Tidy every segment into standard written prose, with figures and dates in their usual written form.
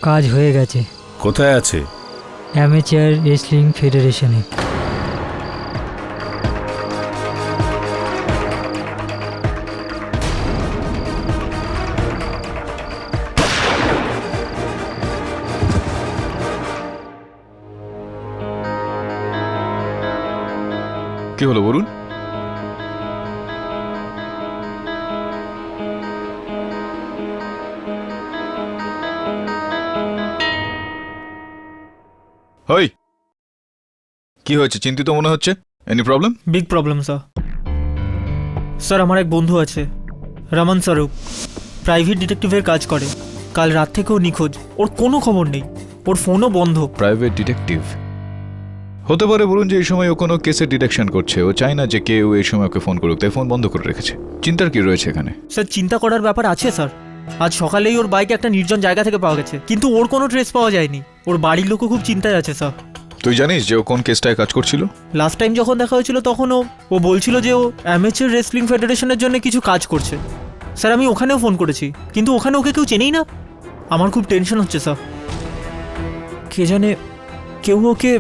কাজ হয়ে গেছে। কোথায় আছে? অ্যামেচার রেসলিং ফেডারেশনে। কি হলো বলুন? হই, কি হয়েছে? চিন্তিত মনে হচ্ছে। Any problem? Big problem sir. Sir আমার এক বন্ধু আছে, রমন স্বরূপ, প্রাইভেট ডিটেকটিভের কাজ করে। কাল রাত থেকেও নিখোঁজ, ওর কোনো খবর নেই, ওর ফোনও বন্ধ। প্রাইভেট ডিটেকটিভ হতে পারে। বলুন যে এই সময় ও কোনো কেসের ডিটেকশন করছে, ও চায় না যে কেউ এই সময় ওকে ফোন করুক, তাই ফোন বন্ধ করে রেখেছে। চিন্তার কি রয়েছে এখানে? স্যার চিন্তা করার ব্যাপার আছে স্যার। আজ সকালেই ওর বাইক একটা নির্জন জায়গা থেকে পাওয়া গেছে, কিন্তু ওর কোনো ট্রেস পাওয়া যায়নি। ওর বাড়ির লোকও খুব চিন্তায় আছে স্যার। তুই জানিস যে ও কোন কেসটায় কাজ করছিল? লাস্ট টাইম যখন দেখা হয়েছিল তখন ও বলছিল যে ও অ্যামেচার রেসলিং ফেডারেশনের জন্য কিছু কাজ করছে। স্যার আমি ওখানেও ফোন করেছি, কিন্তু ওখানে ওকে কেউ চেনেই না। আমার খুব টেনশন হচ্ছে স্যার। কে জানে কেউ ওকে।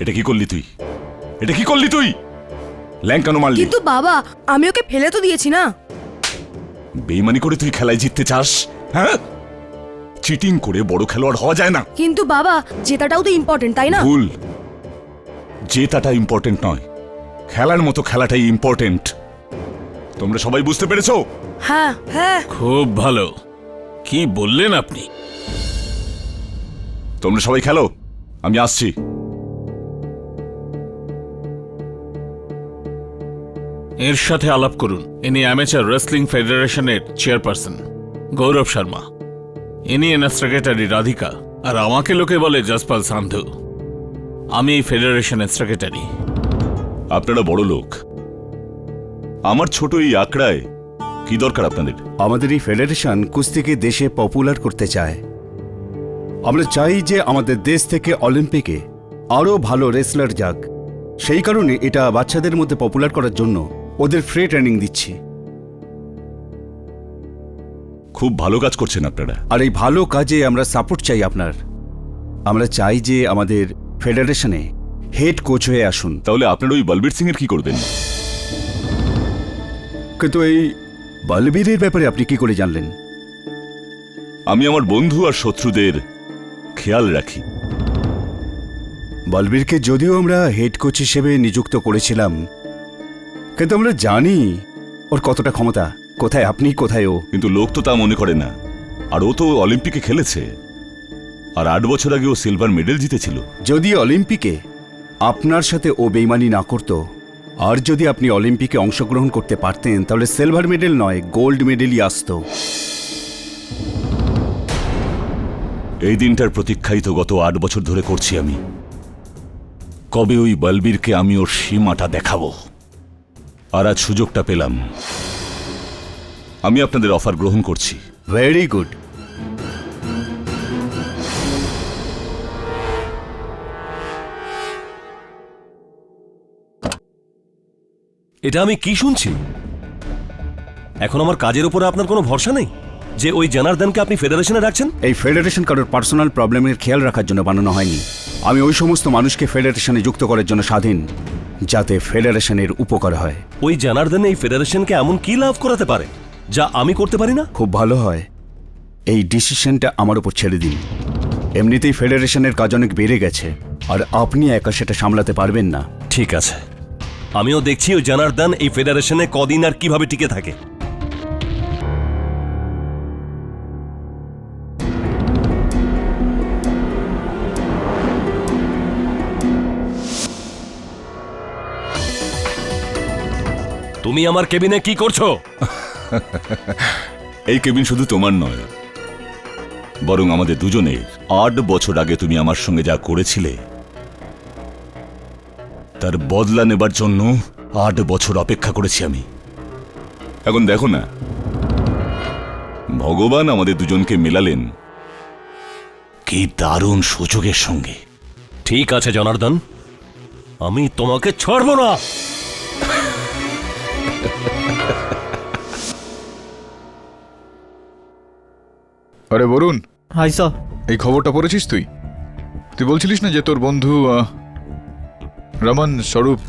এটা কি করলি তুই? এটা কি করলি তুই? ল্যাং কেন মারলি? কিন্তু বাবা, আমি ওকে ফেলে তো দিয়েছি না। বেইমানি করে তুই খেলায় জিততে চাস? হ্যাঁ, চিটিং করে বড় খেলোয়াড় হওয়া যায় না। কিন্তু বাবা, জেতাটাও তো ইম্পর্টেন্ট, তাই না? ভুল। জেতাটা ইম্পর্টেন্ট নয়, খেলার মতো খেলাটাই ইম্পর্টেন্ট। তোমরা সবাই বুঝতে পেরেছো? হ্যাঁ হ্যাঁ। খুব ভালো। কি বললেন আপনি? তোমরা সবাই খেলো, আমি আসছি। এর সাথে আলাপ করুন। ইনি অ্যামেচার রেসলিং ফেডারেশনের চেয়ারপারসন গৌরব শর্মা। ইনি এনার সেক্রেটারি রাধিকা, আর আমাকে লোকে বলে যশপাল সান্ধু। আমি এই ফেডারেশনের সেক্রেটারি। আপনারা বড় লোক, আমার ছোট এই আঁকড়ায় কি দরকার আপনাদের? আমাদের এই ফেডারেশন কুস্তিকে দেশে পপুলার করতে চায়। আমরা চাই যে আমাদের দেশ থেকে অলিম্পিকে আরও ভালো রেসলার যাক। সেই কারণে এটা বাচ্চাদের মধ্যে পপুলার করার জন্য ওদের ফ্রি ট্রেনিং দিচ্ছি। খুব ভালো কাজ করছেন আপনারা। আর এই ভালো কাজে আমরা সাপোর্ট চাই আপনার। আমরা চাই যে আমাদের ফেডারেশনে হেড কোচ হয়ে আসুন। তাহলে আপনারা ওই বলবীর সিং এর কি করবেন? কিন্তু এই বলবীরের ব্যাপারে আপনি কি করে জানলেন? আমি আমার বন্ধু আর শত্রুদের খেয়াল রাখি। বলবীরকে যদিও আমরা হেড কোচ হিসেবে নিযুক্ত করেছিলাম, কিন্তু আমরা জানি ওর কতটা ক্ষমতা, কোথায় আপনি কোথায় ও। কিন্তু লোক তো তা মনে করে না। আর ও তো অলিম্পিকে খেলেছে, আর 8 বছর আগে ও সিলভার মেডেল জিতেছিল। যদি অলিম্পিকে আপনার সাথে ও বেইমানি না করত, আর যদি আপনি অলিম্পিকে অংশগ্রহণ করতে পারতেন, তাহলে সিলভার মেডেল নয়, গোল্ড মেডেলই আসতো। এই দিনটার প্রতীক্ষাই তো গত 8 বছর ধরে করছি আমি। কবে ওই বলবীরকে আমি ওর সীমাটা দেখাবো। আর আজ সুযোগটা পেলাম। আমি আপনাদের অফার গ্রহণ করছি। Very good. এটা আমি কি শুনছি? এখন আমার কাজের উপরে আপনার কোনো ভরসা নেই যে ওই জনার্দনকে আপনি ফেডারেশনে রাখছেন? এই ফেডারেশন কারোর পার্সোনাল প্রবলেমের খেয়াল রাখার জন্য বানানো হয়নি। আমি ওই সমস্ত মানুষকে ফেডারেশনে যুক্ত করার জন্য স্বাধীন, যাতে ফেডারেশনের উপকার হয়। ওই জনার্দন এই ফেডারেশনকে এমন কি লাভ করাতে পারে যা আমি করতে পারি না? খুব ভালো হয় এই ডিসিশনটা আমার উপর ছেড়ে দিন। এমনিতেই ফেডারেশনের কাজ অনেক বেড়ে গেছে, আর আপনি একা সেটা সামলাতে পারবেন না। ঠিক আছে, আমিও দেখছি ওই জনার্দন এই ফেডারেশনে কদিন আর কিভাবে টিকে থাকে। তুমি আমার কেবিনে কি করছো? এই কেবিন শুধু তোমার নয়, বরং আমাদের দুজনের। 8 বছর আগে তুমি আমার সঙ্গে যা করেছিলে, তার বদলা নেবার জন্য 8 বছর অপেক্ষা করেছি আমি। এখন দেখো না, ভগবান আমাদের দুজনকে মেলালেন, কি দারুণ সুযোগের সঙ্গে। ঠিক আছে জনার্দন, আমি তোমাকে ছাড়বো না। আরে বরুণ, হাই স্যার। এই খবরটা পড়েছিস তুই? তুই বলছিলিস না যে তোর বন্ধু রমন স্বরূপ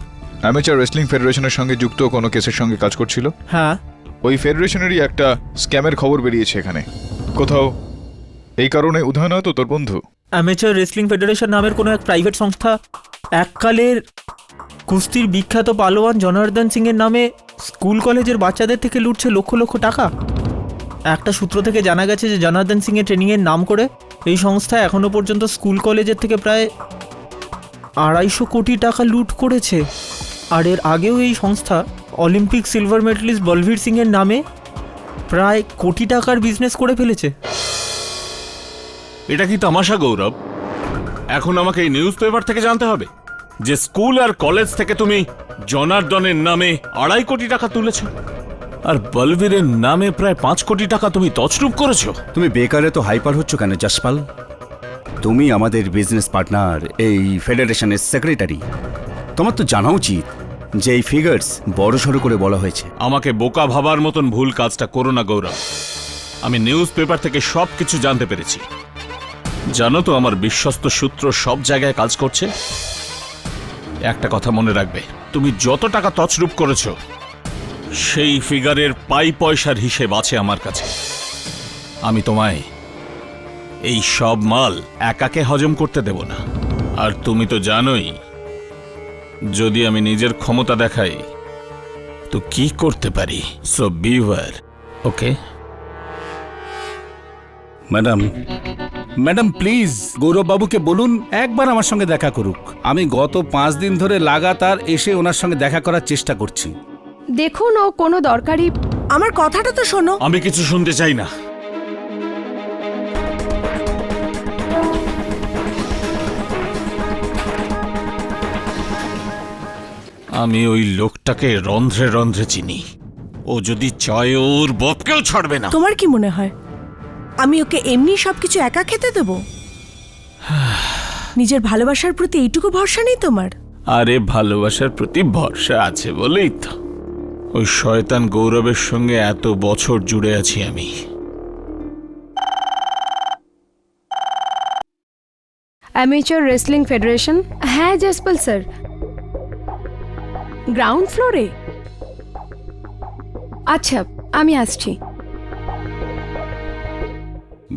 অ্যামেচার রেসলিং ফেডারেশনের সঙ্গে যুক্ত কোনো কেসের সঙ্গে কাজ করছিল? হ্যাঁ, ওই ফেডারেশনেরই একটা স্ক্যামের খবর বেরিয়েছে এখানে কোথাও। এই কারণে উদাহরণ তো তোর বন্ধু অ্যামেচার রেসলিং ফেডারেশন নামের কোনো এক প্রাইভেট সংস্থা এককালের কুস্তির বিখ্যাত পালোয়ান জনার্দন সিংয়ের নামে স্কুল কলেজের বাচ্চাদের থেকে লুটছে লক্ষ লক্ষ টাকা। একটা সূত্র থেকে জানা গেছে যে জনার্দন সিংয়ের ট্রেনিংয়ের নাম করে এই সংস্থা এখনও পর্যন্ত স্কুল কলেজের থেকে প্রায় 250 কোটি টাকা লুট করেছে। আর এর আগেও এই সংস্থা অলিম্পিক সিলভার মেডেলিস্ট বলবীর সিংয়ের নামে প্রায় কোটি টাকার বিজনেস করে ফেলেছে। এটা কি তামাশা গৌরব? এখন আমাকে এই নিউজ পেপার থেকে জানতে হবে যে স্কুল আর কলেজ থেকে তুমি জনার্দনের নামে 2.5 কোটি টাকা তুলেছ, আর বলবীরের নামে প্রায় 5 কোটি টাকা তুমি তছরূপ করেছো। তুমি বেকারে তো হাইপার হচ্ছ কেন যশপাল? তুমি আমাদের বিজনেস পার্টনার, এই ফেডারেশনের সেক্রেটারি। তোমার তো জানা উচিত যে এই ফিগার্স বড় সড়ো করে বলা হয়েছে। আমাকে বোকা ভাবার মতন ভুল কাজটা করো না গৌরব। আমি নিউজ পেপার থেকে সব কিছু জানতে পেরেছি। জানো তো আমার বিশ্বস্ত সূত্র সব জায়গায় কাজ করছে। একটা কথা মনে রাখবে, তুমি যত টাকা তছরূপ করেছো সেই ফিগারের পাই পয়সার হিসেব আছে আমার কাছে। আমি তোমায় এই সব মাল একাকে হজম করতে দেব না। আর তুমি তো জানোই যদি আমি নিজের ক্ষমতা দেখাই তো কি করতে পারি। So beware, okay? Madam please গৌরববাবুকে বলুন একবার আমার সঙ্গে দেখা করুক। আমি গত 5 দিন ধরে লাগাতার এসে ওনার সঙ্গে দেখা করার চেষ্টা করছি। দেখুন, ও কোনো দরকারি। আমার কথাটা তো শোনো। আমি কিছু শুনতে চাই না। আমি ওই লোকটাকে রন্ধ্রে রন্ধ্রে চিনি। ও যদি চায় ওর বাপকেও ছাড়বে না। তোমার কি মনে হয় আমি ওকে এমনি সবকিছু একা খেতে দেব? নিজের ভালোবাসার প্রতি এইটুকু ভরসা নেই তোমার? আরে ভালোবাসার প্রতি ভরসা আছে বলেই তো ওই শয়তান গৌরবের সঙ্গে এত বছর জুড়ে আছি আমি। Amateur wrestling federation? হ্যাঁ জসপাল স্যার, গ্রাউন্ড ফ্লোরে। আচ্ছা, আমি আসছি।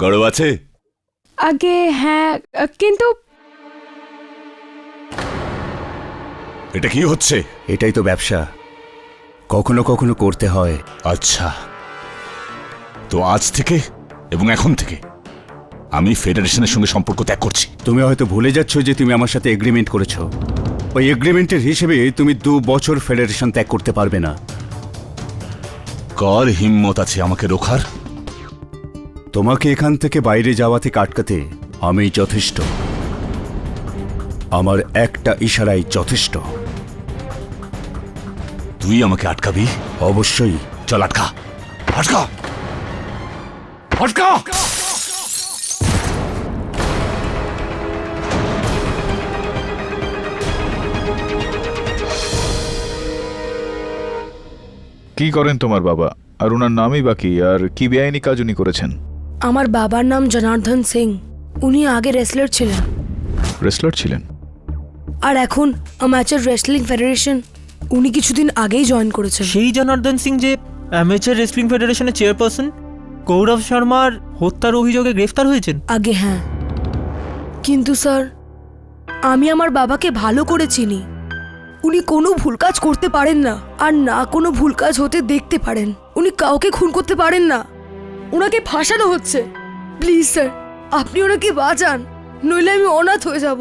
গৌরব আছে? আগে হ্যাঁ, কিন্তু এটা কি হচ্ছে? এটাই তো ব্যবসা, কখনো কখনো করতে হয়। আচ্ছা, তো আজ থেকে এবং এখন থেকে আমি ফেডারেশনের সঙ্গে সম্পর্ক ত্যাগ করছি। তুমি হয়তো ভুলে যাচ্ছ যে তুমি আমার সাথে এগ্রিমেন্ট করেছ। ওই এগ্রিমেন্টের হিসেবে তুমি 2 বছর ফেডারেশন ত্যাগ করতে পারবে না। কার হিম্মত আছে আমাকে রোখার? তোমাকে এখান থেকে বাইরে যাওয়া থেকে আটকাতে আমি যথেষ্ট। আমার একটা ইশারাই যথেষ্ট। তুই আমাকে আটকাবি? অবশ্যই। চল আটকা, আটকা, আটকা! কি করেন তোমার বাবা? আর ওনার নামই বাকি, আর কি বেআইনি কাজ উনি করেছেন? আমার বাবার নাম জনার্দন সিং। উনি আগে রেসলার ছিলেন। রেসলার ছিলেন? আর এখন অ্যামেচার রেসলিং ফেডারেশন উনি কিছুদিন আগেই জয়েন করেছেন। সেই জনার্দন সিং যে অ্যামেচার রেসলিং ফেডারেশনের চেয়ারপারসন গৌরব শর্মার হত্যার অভিযোগে গ্রেফতার হয়েছেন। আগে হ্যাঁ, কিন্তু স্যার আমি আমার বাবাকে ভালো করে চিনি। উনি কোনো ভুল কাজ করতে পারেন না, আর না কোনো ভুল কাজ হতে দেখতে পারেন। উনি কাউকে খুন করতে পারেন না। ওনাকে ফাঁসানো হচ্ছে। প্লিজ স্যার, আপনি ওনাকে বাঁচান, নইলে আমি অনাথ হয়ে যাব।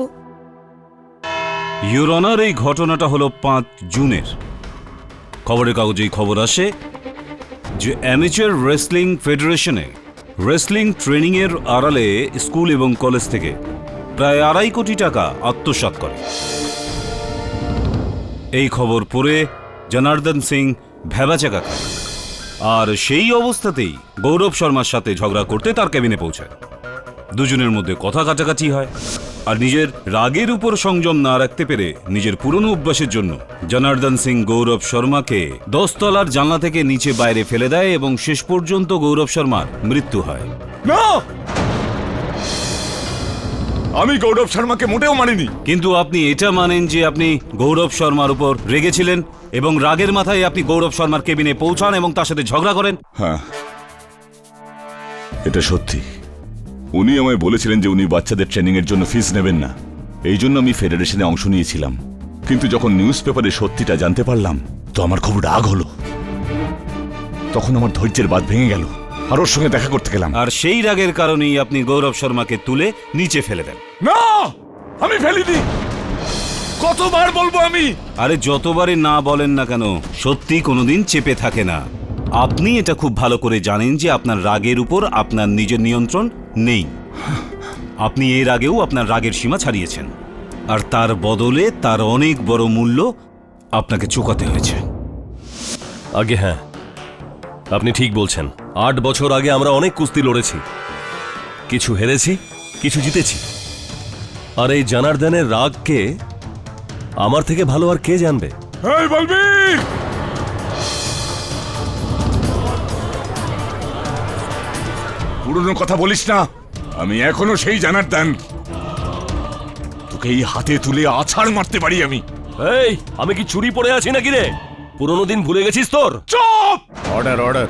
ইউর অনার, এই ঘটনাটা হলো 5 জুনের। খবরের কাগজেই খবর আসে যে অ্যামেচার রেসলিং ফেডারেশনে রেসলিং ট্রেনিংয়ের আড়ালে স্কুল এবং কলেজ থেকে প্রায় 2.5 কোটি টাকা আত্মসাৎ করে। এই খবর পড়ে জনার্দন সিং ভ্যাবাচাকা খায়, আর সেই অবস্থাতেই গৌরব শর্মার সাথে ঝগড়া করতে তার কেবিনে পৌঁছায়। দুজনের মধ্যে কথা কাটাকাটি হয়। আর নিজের রাগের উপর সংযম না রাখতে পেরে নিজের পুরনো অভ্যাসের জন্য জনার্দন সিং গৌরব শর্মাকে 10 তলার জানলা থেকে নিচে বাইরে ফেলে দেয় এবং শেষ পর্যন্ত গৌরব শর্মার মৃত্যু হয়। না, আমি গৌরব শর্মাকে মোটেও মানিনি। কিন্তু আপনি এটা মানেন যে আপনি গৌরব শর্মার উপর রেগেছিলেন এবং রাগের মাথায় আপনি গৌরব শর্মার কেবিনে পৌঁছান এবং তার সাথে ঝগড়া করেন। হ্যাঁ, এটা সত্যি। উনি আমায় বলেছিলেন যে উনি বাচ্চাদের ট্রেনিং এর জন্য ফিস নেবেন না, এই জন্য আমি ফেডারেশনে অংশ নিয়েছিলাম। কিন্তু যখন নিউজ পেপারে সত্যিটা জানতে পারলাম তো আমার খুব রাগ হলো। তখন আমার ধৈর্যের বাঁধ ভেঙে গেল আর ওর সঙ্গে দেখা করতে গেলাম। আর সেই রাগের কারণেই আপনি গৌরব শর্মাকে তুলে নিচে ফেলে দেন। না, আমি ফেলিনি। কতবার বলবো আমি? আরে যতবারই না বলেন না কেন, সত্যি কোনোদিন চেপে থাকে না। আপনি এটা খুব ভালো করে জানেন যে আপনার রাগের উপর আপনার নিজের নিয়ন্ত্রণ নেই। আপনি এর আগেও আপনার রাগের সীমা ছাড়িয়েছেন, আর তার বদলে তার অনেক বড় মূল্য আপনাকে চুকাতে হয়েছে। আগে হ্যাঁ, আপনি ঠিক বলছেন। 8 বছর আগে আমরা অনেক কুস্তি লড়েছি, কিছু হেরেছি, কিছু জিতেছি। আর এই জনার্দনের রাগকে আমার থেকে ভালো আর কে জানবে? এই বলবীর, পুরনো কথা বলিস না। আমি এখনো সেই জনার্দন। তোকে এই হাতে তুলে আছাড় মারতে পারি আমি। এই, আমি কি চুরি পড়ে আছি নাকি রে? পুরোনো দিন ভুলে গেছিস তোর? চুপ! অর্ডার অর্ডার,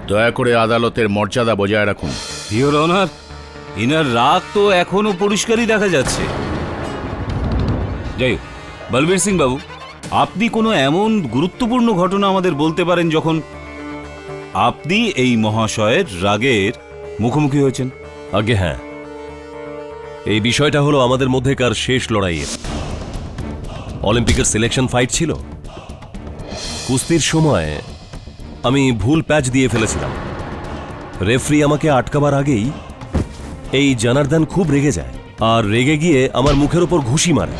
দয়া করে আদালতের মর্যাদা বজায় রাখুন। ইওর অনার, ইনার রাগ তো এখনো পরিষ্কারই দেখা যাচ্ছে। যাই হোক, বলবীর সিং বাবু, আপনি কোনো এমন গুরুত্বপূর্ণ ঘটনা আমাদের বলতে পারেন যখন আপনি এই মহাশয়ের রাগের মুখোমুখি হয়েছেন? আগে হ্যাঁ, এই বিষয়টা হলো আমাদের মধ্যেকার শেষ লড়াইয়ের। অলিম্পিকের সিলেকশন ফাইট ছিল। কুস্তির সময় আমি ভুল প্যাচ দিয়ে ফেলেছিলাম। রেফারি আমাকে আটকাবার আগেই এই জনার্দন খুব রেগে যায় আর রেগে গিয়ে আমার মুখের ওপর ঘুষি মারে,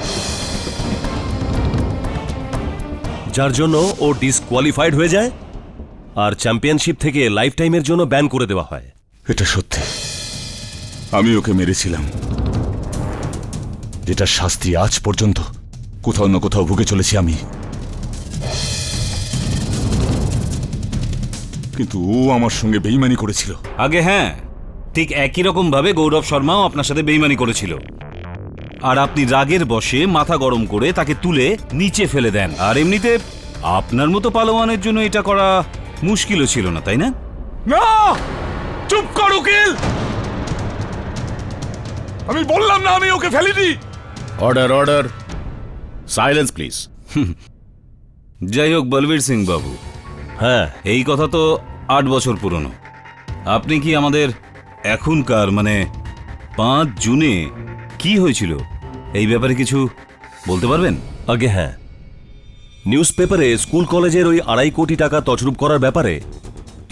যার জন্য ও ডিসকোয়ালিফাইড হয়ে যায় আর চ্যাম্পিয়নশিপ থেকে লাইফ টাইমের জন্য ব্যান করে দেওয়া হয়। এটা সত্যি, আমি ওকে মেরেছিলাম, যেটা শাস্তি আজ পর্যন্ত কোথাও না কোথাও ভুগে চলেছি আমি। কিন্তু ও আমার সঙ্গে বেইমানি করেছিল। আগে হ্যাঁ, ঠিক একই রকম ভাবে গৌরব শর্মাও আপনার সাথে বেইমানি করেছিল, আর আপনি রাগের বশে মাথা গরম করে তাকে তুলে নিচে ফেলে দেন। আর এমনিতে আপনার মতো পালোয়ানের জন্য এটা করা মুশকিলও ছিল না, তাই না? না, চুপ কর উকিল। আমি বললাম না আমি ওকে ফেলিনি। Order order, silence please. যাই হোক বলবীর সিং বাবু, হ্যাঁ, এই কথা তো 8 বছর পুরনো। আপনি কি আমাদের এখনকার মানে 5 জুনে কি হয়েছিল এই ব্যাপারে কিছু বলতে পারবেন? আগে হ্যাঁ, নিউজ পেপারে স্কুল কলেজের ওই 2.5 কোটি টাকা তছরূপ করার ব্যাপারে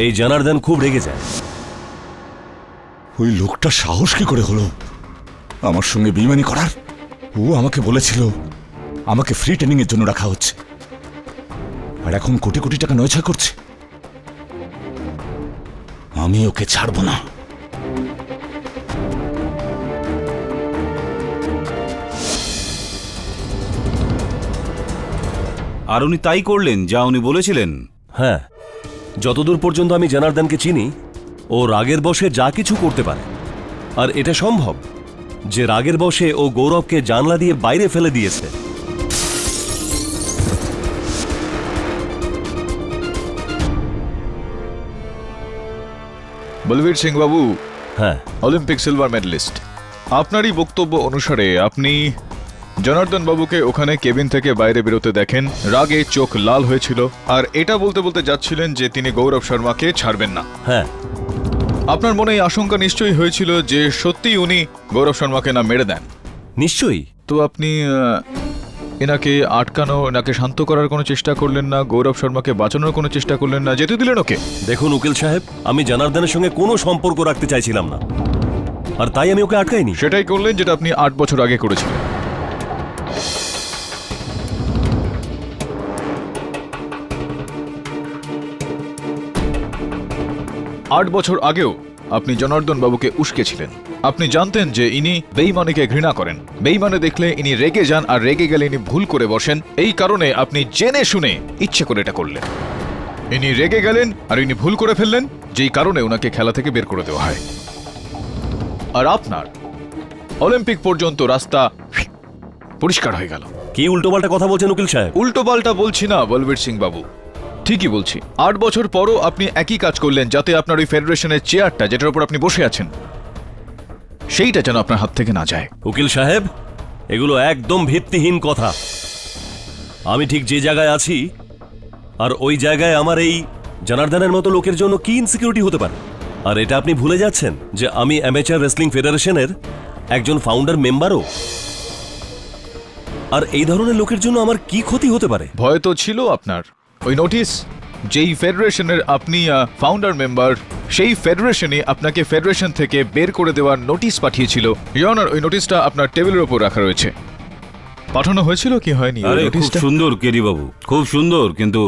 এই জনার্দন খুব রেগে যায়। ওই লোকটা সাহস কি করে হলো আমার সঙ্গে বেইমানি করার? ও আমাকে বলেছিল আমাকে ফ্রি ট্রেনিং এর জন্য রাখা হচ্ছে, আর এখন কোটি কোটি টাকা নয়ছাড় করছে। আমি ওকে ছাড়বো না। আর উনি তাই করলেন যা উনি বলেছিলেন? হ্যাঁ, যতদূর পর্যন্ত আমি জনার্দনকে চিনি, ও রাগের বশে যা কিছু করতে পারে। আর এটা সম্ভব যে রাগের বশে ও গৌরবকে জানলা দিয়ে বাইরে ফেলে দিয়েছে। বলবীর সিং বাবু, হ্যাঁ, অলিম্পিক সিলভার মেডেলিস্ট, আপনারই বক্তব্য অনুসারে আপনি জনার্দন বাবুকে ওখানে কেবিন থেকে বাইরে বেরোতে দেখেন, রাগে চোখ লাল হয়েছিল, আর এটা বলতে বলতে যাচ্ছিলেন যে তিনি গৌরব শর্মাকে ছাড়বেন না। হ্যাঁ, আপনার মনে এই আশঙ্কা নিশ্চয়ই হয়েছিল যে সত্যি উনি গৌরব শর্মাকে না মেরে দেন। নিশ্চয়ই। তো আপনি এনাকে আটকানো, এনাকে শান্ত করার কোনো চেষ্টা করলেন না, গৌরব শর্মাকে বাঁচানোর কোনো চেষ্টা করলেন না, যেতে দিলেন ওকে? দেখুন উকিল সাহেব, আমি জনার্দনের সঙ্গে কোনো সম্পর্ক রাখতে চাইছিলাম না, আর তাই আমি ওকে আটকাইনি। সেটাই করলেন যেটা আপনি 8 বছর আগে করেছিলেন। আট বছর আগেও আপনি জনার্দন বাবুকে উস্কেছিলেন। আপনি জানতেন যে ইনি বেইমানিকে ঘৃণা করেন, বেইমানে দেখলে ইনি রেগে যান, আর রেগে গেলে ইনি ভুল করে বসেন। এই কারণে আপনি জেনে শুনে ইচ্ছে করে এটা করলেন। ইনি রেগে গেলেন আর ইনি ভুল করে ফেললেন, যেই কারণে ওনাকে খেলা থেকে বের করে দেওয়া হয়। আর আপনার অলিম্পিক পর্যন্ত রাস্তা পরিষ্কার হয়ে গেল। কি উল্টোপাল্টা কথা বলছেন উকিল সাহেব? উল্টো পাল্টা বলছি না বলবীর সিং বাবু, ঠিকই বলছি। 8 বছর পরও আপনি একই কাজ করলেন, যাতে আপনার ওই ফেডারেশনের চেয়ারটা, যেটার উপর আপনি বসে আছেন, সেইটা যেন আপনার হাত থেকে না যায়। উকিল সাহেব, এগুলো একদম ভিত্তিহীন কথা। আমি ঠিক যে জায়গায় আছি, আর ওই জায়গায় আমার এই জনার্দনের মতো লোকের জন্য কি ইনসিকিউরিটি হতে পারে? আর এটা আপনি ভুলে যাচ্ছেন যে আমি অ্যামেচার রেসলিং ফেডারেশনের একজন ফাউন্ডার মেম্বারও। আর এই ধরনের লোকের জন্য আমার কি ক্ষতি হতে পারে? ভয় তো ছিল আপনার। ওই নোটিশ, যেই ফেডারেশনের আপনি ফাউন্ডার মেম্বার, সেই ফেডারেশনই আপনাকে ফেডারেশন থেকে বের করে দেওয়ার নোটিশ পাঠিয়েছিল। ইয়নার, ওই নোটিশটা আপনার টেবিলের উপর রাখা রয়েছে। পাঠানো হয়েছিল কি হয়নি? আরে খুব সুন্দর কেরি বাবু, খুব সুন্দর, কিন্তু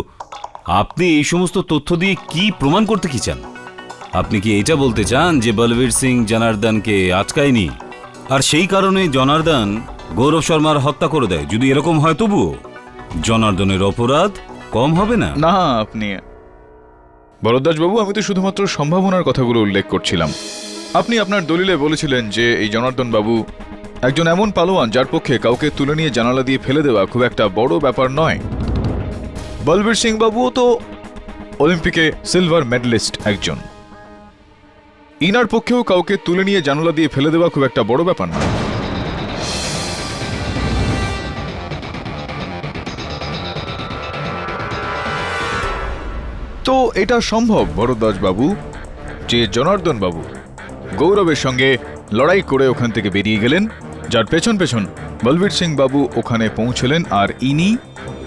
আপনি এই সমস্ত তথ্য দিয়ে কি প্রমাণ করতে কি চান? আপনি কি এটা বলতে চান যে বলবীর সিং জনার্দনকে আটকায়নি, আর সেই কারণে জনার্দন গৌরব শর্মার হত্যা করে দেয়? যদি এরকম হয় তবুও জনার্দনের অপরাধ কম হবে না? না, আপনি ভরদ্বাজ বাবু, আমি তো শুধুমাত্র সম্ভাবনার কথাগুলো উল্লেখ করছিলাম। আপনি আপনার দলিলে বলেছিলেন যে এই জনার্দন বাবু একজন এমন পালোয়ান যার পক্ষে কাউকে তুলে নিয়ে জানালা দিয়ে ফেলে দেওয়া খুব একটা বড় ব্যাপার নয়। বলবীর সিং বাবুও তো অলিম্পিকে সিলভার মেডেলিস্ট একজন। ইনার পক্ষেও কাউকে তুলে নিয়ে জানালা দিয়ে ফেলে দেওয়া খুব একটা বড় ব্যাপার নয়। তো এটা সম্ভব ভরদ্বাজ বাবু যে জনার্দন বাবু গৌরবের সঙ্গে লড়াই করে ওখান থেকে বেরিয়ে গেলেন, যার পেছন পেছন বলবীর সিং বাবু ওখানে পৌঁছলেন, আর ইনি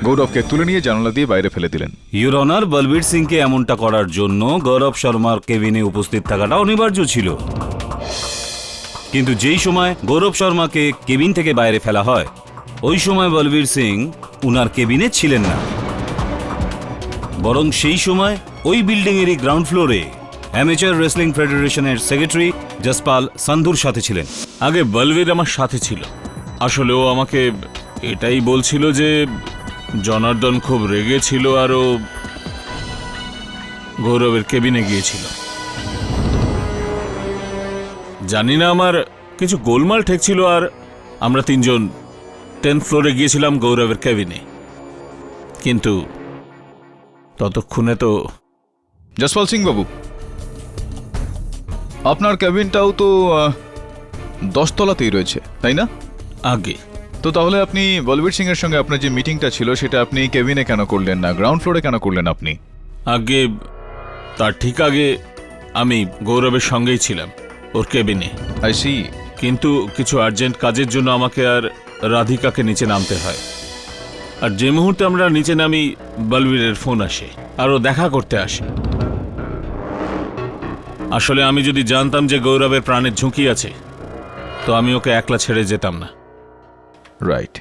গৌরবকে তুলে নিয়ে জানালা দিয়ে বাইরে ফেলে দিলেন। ইউর অনার, বলবীর সিংকে এমনটা করার জন্য গৌরব শর্মার কেবিনে উপস্থিত থাকাটা অনিবার্য ছিল। কিন্তু যেই সময় গৌরব শর্মাকে কেবিন থেকে বাইরে ফেলা হয়, ওই সময় বলবীর সিং উনার কেবিনে ছিলেন না, বরং সেই সময় ওই বিল্ডিংয়েরই গ্রাউন্ড ফ্লোরে অ্যামেচার রেসলিং ফেডারেশনের সেক্রেটারি জসপাল সান্ধুর সাথে ছিলেন। আগে বলবীর আমার সাথে ছিল। আসলে ও আমাকে এটাই বলছিল যে জনার্দন খুব রেগে ছিল আর ও গৌরবের কেবিনে গিয়েছিল। জানি না, আমার কিছু গোলমাল ঠেকছিল, আর আমরা 3 জন 10th ফ্লোরে গিয়েছিলাম গৌরবের কেবিনে। কিন্তু ততক্ষণে তো জসপাল সিং বাবু, আপনার ক্যাবিনটাও তো 10 তলাতেই রয়েছে, তাই না? আগে তো তাহলে আপনি বলবীর সিং এর সঙ্গে আপনার যে মিটিংটা ছিল সেটা আপনি কেবিনে কেন করলেন না, গ্রাউন্ড ফ্লোরে কেন করলেন আপনি? আগে তার ঠিক আগে আমি গৌরবের সঙ্গেই ছিলাম ওর কেবিনে। I see. কিন্তু কিছু আর্জেন্ট কাজের জন্য আমাকে আর রাধিকাকে নিচে নামতে হয়। আর যে মুহূর্তে আমরা নিচে নামি, বলবীরের ফোন আসে আর ও দেখা করতে আসে। আসলে আমি যদি জানতাম যে গৌরবের প্রাণের ঝুঁকি আছে, তো আমি ওকে একলা ছেড়ে যেতাম না। রাইট।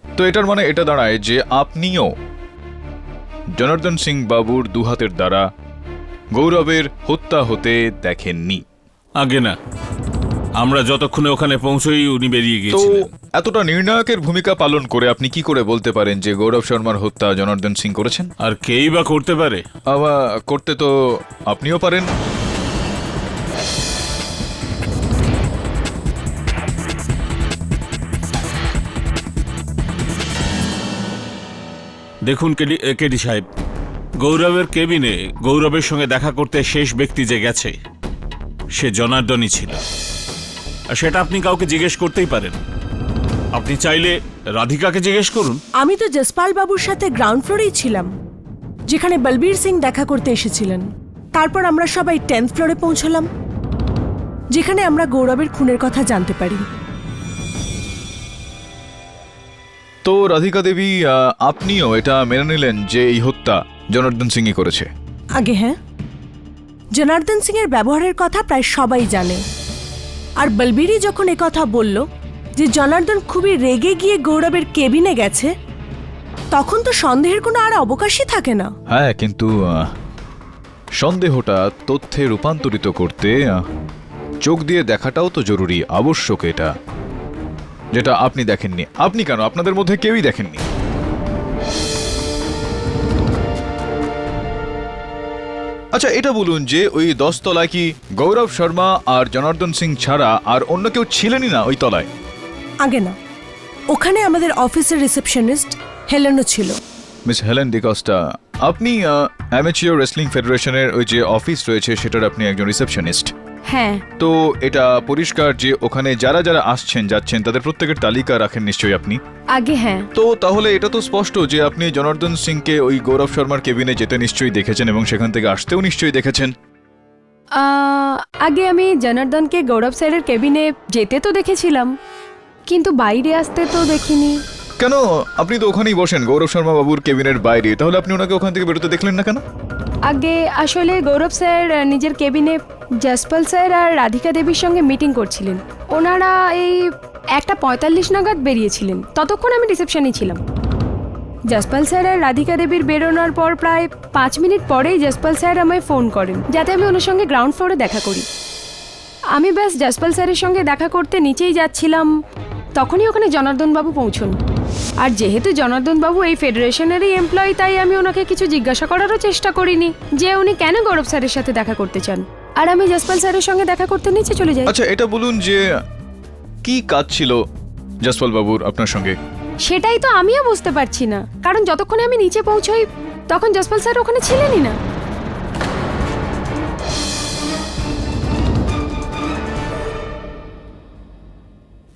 তো এটার মানে এটা দাঁড়ায় যে আপনিও জনার্দন সিং বাবুর দুহাতের দ্বারা গৌরবের হত্যা হতে দেখেননি? আগে না, আমরা যতক্ষণে ওখানে পৌঁছই উনি বেরিয়ে তো গিয়েছিলেন। এতটা নির্ণায়কের ভূমিকা পালন করে আপনি কি করে বলতে পারেন যে গৌরব শর্মার হত্যা জনার্দন সিং করেছেন? আর কেই বা করতে পারে? আবার করতে তো আপনিও পারেন। দেখুন কেডি সাহেব, গৌরবের কেবিনে গৌরবের সঙ্গে দেখা করতে শেষ ব্যক্তি যে গেছে সে জনার্দনই ছিল। আর সেটা আপনি কাউকে জিজ্ঞেস করতেই পারেন। আপনি চাইলে রাধিকাকে জিজ্ঞেস করুন। আমি তো জসপাল বাবুর সাথে গ্রাউন্ড ফ্লোরেই ছিলাম, যেখানে বলবীর সিং দেখা করতে এসেছিলেন। তারপর আমরা সবাই 10th ফ্লোরে পৌঁছলাম, যেখানে আমরা গৌরবের খুনের কথা জানতে পারি। তো রাধিকা দেবী, আপনিও এটা মেনে নিলেন যে এই হত্যা জনার্দন সিংই করেছে? আগে হ্যাঁ, জনার্দন সিং এর ব্যবহারের কথা প্রায় সবাই জানে। আর বলবীরই যখন কথা বলল যে জনার্দন খুবই রেগে গিয়ে গৌরবের কেবিনে গেছে, তখন তো সন্দেহের কোনো আর অবকাশই থাকে না। হ্যাঁ, কিন্তু সন্দেহটা তথ্যে রূপান্তরিত করতে চোখ দিয়ে দেখাটাও তো জরুরি, আবশ্যক এটা, যেটা আপনি দেখেননি। আপনি কেন, আপনাদের মধ্যে কেউই দেখেননি। আচ্ছা এটা বলুন যে ওই 10 তলায় কি গৌরব শর্মা আর জনার্দন সিং ছাড়া আর অন্য কেউ ছিলেনই না ওই তলায়? আগে না, ওখানে আমাদের অফিসের রিসেপশনিস্ট হেলেনও ছিল। মিস হেলেন ডিকস্টা, আপনি অ্যামেচিওর রেসলিং ফেডারেশনের ওই যে অফিস রয়েছে সেটার আপনি একজন রিসেপশনিস্ট। হ্যাঁ। তো এটা পরিষ্কার যে ওখানে যারা যারা আসছেন যাচ্ছেন তাদের প্রত্যেকের তালিকা রাখেন নিশ্চয়ই আপনি? আগে হ্যাঁ। তো তাহলে এটা তো স্পষ্ট যে আপনি জনার্দন সিংকে ওই গৌরব শর্মার কেবিনে যেতে নিশ্চয়ই দেখেছেন এবং সেখান থেকে আসতেও নিশ্চয়ই দেখেছেন। আগে আমি জনার্দনকে গৌরব স্যারের কেবিনে যেতে তো দেখেছিলাম, কিন্তু বাইরে আসতে তো দেখিনি। কেন, আপনি তো ওখানেই বসেন গৌরব শর্মা বাবুর কেবিনের বাইরে, তাহলে আপনি ওনাকে ওখান থেকে বেরোতে দেখলেন না কেন? আগে আসলে গৌরব স্যার নিজের কেবিনে জসপাল স্যার আর রাধিকা দেবীর সঙ্গে মিটিং করছিলেন। ওনারা এই 1:45 নাগাদ বেরিয়েছিলেন, ততক্ষণ আমি রিসেপশনেই ছিলাম। জসপাল স্যার আর রাধিকা দেবীর বেরোনোর পর প্রায় 5 মিনিট পরেই জসপাল স্যার আমায় ফোন করেন যাতে আমি ওনার সঙ্গে গ্রাউন্ড ফ্লোরে দেখা করি। আমি ব্যাস জসপাল স্যারের সঙ্গে দেখা করতে নিচেই যাচ্ছিলাম, তখনই ওখানে জনার্দনবাবু পৌঁছন। আর যেহেতু জনার্দনবাবু এই ফেডারেশনেরই এমপ্লয়ি, তাই আমি ওনাকে কিছু জিজ্ঞাসা করারও চেষ্টা করিনি যে উনি কেন গৌরব স্যারের সাথে দেখা করতে চান। আর আমি জসপাল স্যারের সঙ্গে দেখা করতে নিচে চলে যাই। আচ্ছা এটা বলুন যে কি কাজ ছিল জসপাল বাবুর আপনার সঙ্গে? সেটাই তো আমিও বুঝতে পারছি না, কারণ যতক্ষণে আমি নিচে পৌঁছই তখন জসপাল স্যার ওখানে ছিলেনই না।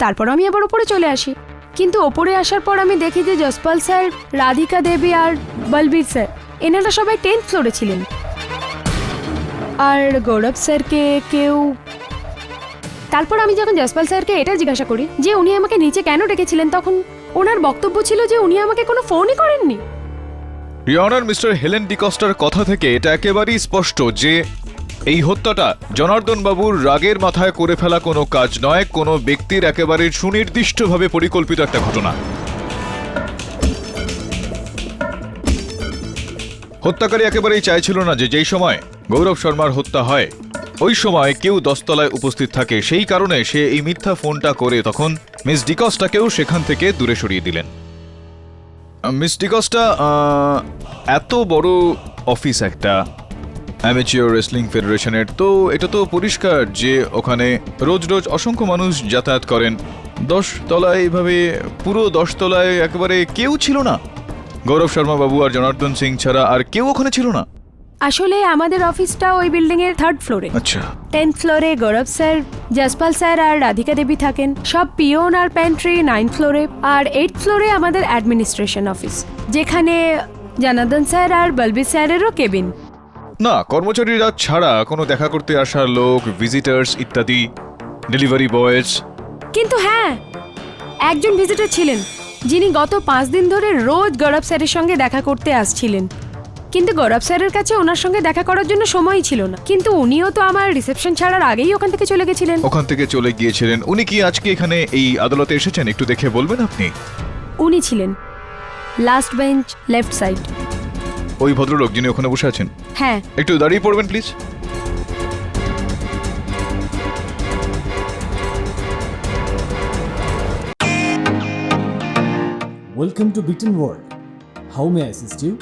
তারপর আমি আবার উপরে চলে আসি, কিন্তু ওপরে আসার পর আমি দেখি যে জসপাল স্যার, রাধিকা দেবী আর বলবীর স্যার এনারা সবাই 10th ফ্লোরে ছিলেন। আর গৌরব স্যারকে কেউ... তারপর আমি যখন জসপাল স্যারকে এটা জিজ্ঞাসা করি যে উনি আমাকে নিচে কেন ডেকেছিলেন, তখন ওনার বক্তব্য ছিল যে উনি আমাকে কোনো ফোনই করেননি। রিয়নার মিস্টার হেলেন ডিকস্টার কথা থেকে এটা একেবারেই স্পষ্ট যে এই হত্যাটা জনার্দন বাবুর রাগের মাথায় করে ফেলা কোনো কাজ নয়, কোনো ব্যক্তির একেবারে সুনির্দিষ্টভাবে পরিকল্পিত একটা ঘটনা। হত্যাকারী একেবারেই চাইছিল না যে যেই সময় গৌরব শর্মার হত্যা হয় ওই সময় কেউ 10 তলায় উপস্থিত থাকে, সেই কারণে সে এই মিথ্যা ফোনটা করে তখন মিস ডিকস্টাকেও সেখান থেকে দূরে সরিয়ে দিলেন। মিস ডিকস্টা, এত বড় অফিস একটা অ্যামেচিওর রেসলিং ফেডারেশনের, তো এটা তো পরিষ্কার যে ওখানে রোজ রোজ অসংখ্য মানুষ যাতায়াত করেন। 10 তলায় এইভাবে পুরো 10 তলায় একেবারে কেউ ছিল না, গৌরব শর্মা বাবু আর জনার্দন সিং ছাড়া আর কেউ ওখানে ছিল না। আসলে আমাদের অফিসটা ওই বিল্ডিং এর 3rd ফ্লোরে। আচ্ছা। 10th ফ্লোরে গৌরব স্যার, জসপাল স্যার আর রাধিকা দেবী থাকেন, সব পিওন আর প্যান্ট্রি 9th ফ্লোরে, আর 8th ফ্লোরে আমাদের অ্যাডমিনিস্ট্রেশন অফিস, যেখানে জনার্দন স্যার আর বলবীর স্যারেরও কেবিন। না, কর্মচারীরা ছাড়া কোনো দেখা করতে আসা লোক, ভিজিটার্স ইত্যাদি, ডেলিভারি বয়েজ। কিন্তু হ্যাঁ, একজন ভিজিটর ছিলেন যিনি গত 5 দিন ধরে রোজ গৌরব স্যারের সঙ্গে দেখা করতে আসছিলেন, কিন্তু গৌরব স্যারের কাছে ওনার সঙ্গে দেখা করার জন্য সময়ই ছিল না। কিন্তু উনিও তো আমার রিসেপশন ছাড়ার আগেই ওখান থেকে চলে গেছিলেন। ওখান থেকে চলে গিয়েছিলেন। উনি কি আজকে এখানে এই আদালতে এসেছেন? একটু দেখে বলবেন আপনি। উনি ছিলেন লাস্ট বেঞ্চ, লেফট সাইড। ওই ভদ্রলোক যিনি ওখানে বসে আছেন? হ্যাঁ। একটু দাঁড়িয়ে পড়বেন please. Welcome to Beaton world. How may I assist you?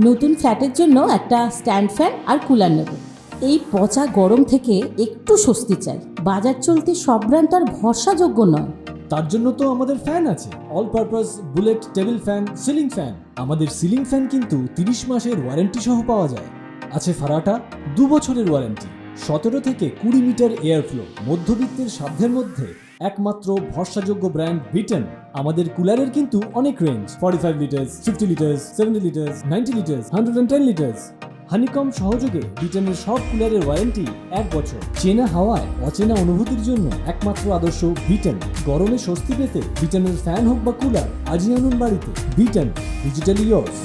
নতুন ফ্ল্যাটের জন্য একটা স্ট্যান্ড ফ্যান আর কুলার নেব। এই পচা গরম থেকে একটু স্বস্তি চাই। বাজার চলতে সব ব্র্যান্ড আর ভরসাযোগ্য নয়। তার জন্য তো আমাদের ফ্যান আছে, all purpose bullet table fan, ceiling fan. আমাদের সিলিং ফ্যান কিন্তু 30 মাসের ওয়ারেন্টি সহ পাওয়া যায়। আছে ফারাটা 2 বছরের ওয়ারেন্টি, 17 থেকে 20 মিটার এয়ার ফ্লো, মধ্যবিত্তের সাধ্যের মধ্যে একমাত্র ভরসাযোগ্য ব্র্যান্ড বিটন। আমাদের কুলারের কিন্তু অনেক range, 45 litres, 50 litres, 70 litres, 90 litres, 110 litres. Honeycomb সহযোগে বিটনের সব কুলারের ওয়ারেন্টি 1 বছর। চেনা হাওয়ায় অচেনা অনুভূতির জন্য একমাত্র আদর্শ বিটন। গরমে স্বস্তি পেতে বিটনের ফ্যান হোক বা কুলার, আজই আনুন বাড়িতে। Vuitton, digitally yours.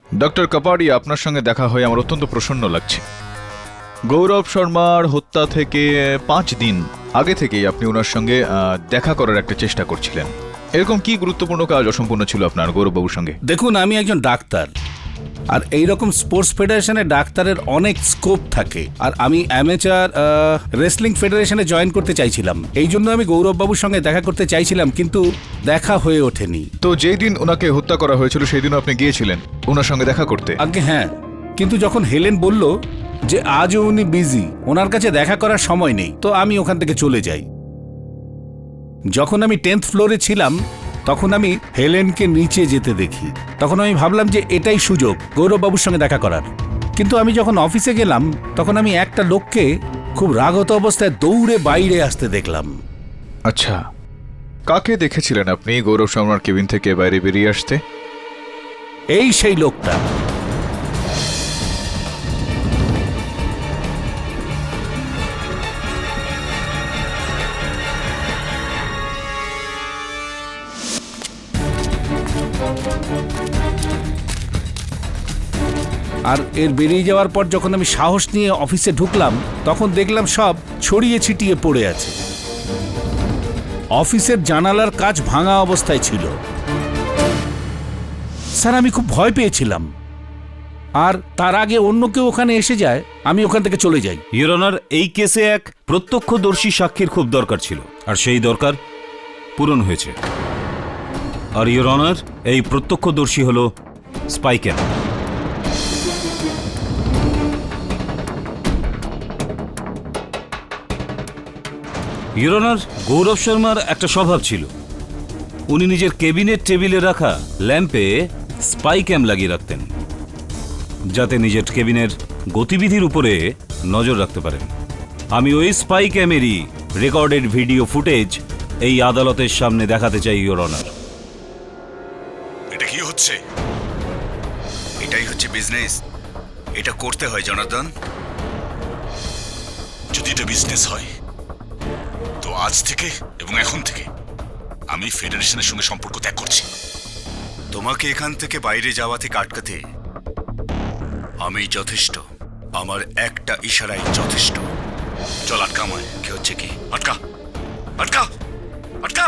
ডক্টর কাপাড়ি, আপনার সঙ্গে দেখা হয়ে আমার অত্যন্ত প্রসন্ন লাগছে। গৌরব শর্মার হত্যা থেকে 5 দিন আগে থেকেই আপনি ওনার সঙ্গে দেখা করার একটা চেষ্টা করছিলেন। এরকম কি গুরুত্বপূর্ণ কাজ অসম্পূর্ণ ছিল আপনার গৌরববাবুর সঙ্গে? দেখুন, আমি একজন ডাক্তার, আর এই রকম স্পোর্টস ফেডারেশনে ডাক্তারের অনেক স্কোপ থাকে, আর আমি অ্যামেচার রেসলিং ফেডারেশনে জয়েন করতে চাইছিলাম। এই জন্য আমি গৌরববাবুর সঙ্গে দেখা করতে চাইছিলাম, কিন্তু দেখা হয়ে ওঠেনি। তো যেই দিন ওনাকে হত্যা করা হয়েছিল সেই দিন আপনি গিয়েছিলেন ওনার সঙ্গে দেখা করতে? আগে হ্যাঁ, কিন্তু যখন হেলেন বলল যে আজও উনি বিজি, ওনার কাছে দেখা করার সময় নেই, তো আমি ওখান থেকে চলে যাই। যখন আমি 10th ফ্লোরে ছিলাম তখন আমি হেলেনকে নিচে যেতে দেখি। তখন আমি ভাবলাম যে এটাই সুযোগ গৌরববাবুর সঙ্গে দেখা করার। কিন্তু আমি যখন অফিসে গেলাম তখন আমি একটা লোককে খুব রাগত অবস্থায় দৌড়ে বাইরে আসতে দেখলাম। আচ্ছা, কাকে দেখেছিলেন আপনি গৌরব শর্মার কেবিন থেকে বাইরে বেরিয়ে আসতে? এই সেই লোকটা। আর এর বেরিয়ে যাওয়ার পর যখন আমি সাহস নিয়ে অফিসে ঢুকলাম তখন দেখলাম সব ছড়িয়ে ছিটিয়ে পড়ে আছে। অফিসের জানালার কাচ ভাঙা অবস্থায় ছিল। স্যার, আমি খুব ভয় পেয়েছিলাম, আর তার আগে অন্য কেউ ওখানে এসে যায় আমি ওখান থেকে চলে যাই। ইওর অনার, এই কেসে এক প্রত্যক্ষদর্শী সাক্ষীর খুব দরকার ছিল, আর সেই দরকার পূরণ হয়েছে। আর ইওর অনার, এই প্রত্যক্ষদর্শী হল স্পাইক্যাম। ইওর অনার, গৌরব শর্মার একটা স্বভাব ছিল, উনি নিজের কেবিনের টেবিলে রাখা ল্যাম্পে স্পাই ক্যাম লাগিয়ে রাখতেন, যাতে নিজের কেবিনের গতিবিধির উপরে নজর রাখতে পারেন। আমি ওই স্পাই ক্যামেরই রেকর্ডেড ভিডিও ফুটেজ এই আদালতের সামনে দেখাতে চাই ইওর অনার। এটা কি হচ্ছে? এটাই হচ্ছে বিজনেস, এটা করতে হয় জনার্দন। যদি এটা বিজনেস হয় তো আজ থেকে এবং এখন থেকে আমি ফেডারেশনের সঙ্গে সম্পর্ক ত্যাগ করছি। তোমাকে এখান থেকে বাইরে যাওয়া থেকে আটকাতে আমি যথেষ্ট, আমার একটা ইশারাই যথেষ্ট। চল আটকা আমায়। কি হচ্ছে কি? আটকা আটকা আটকা!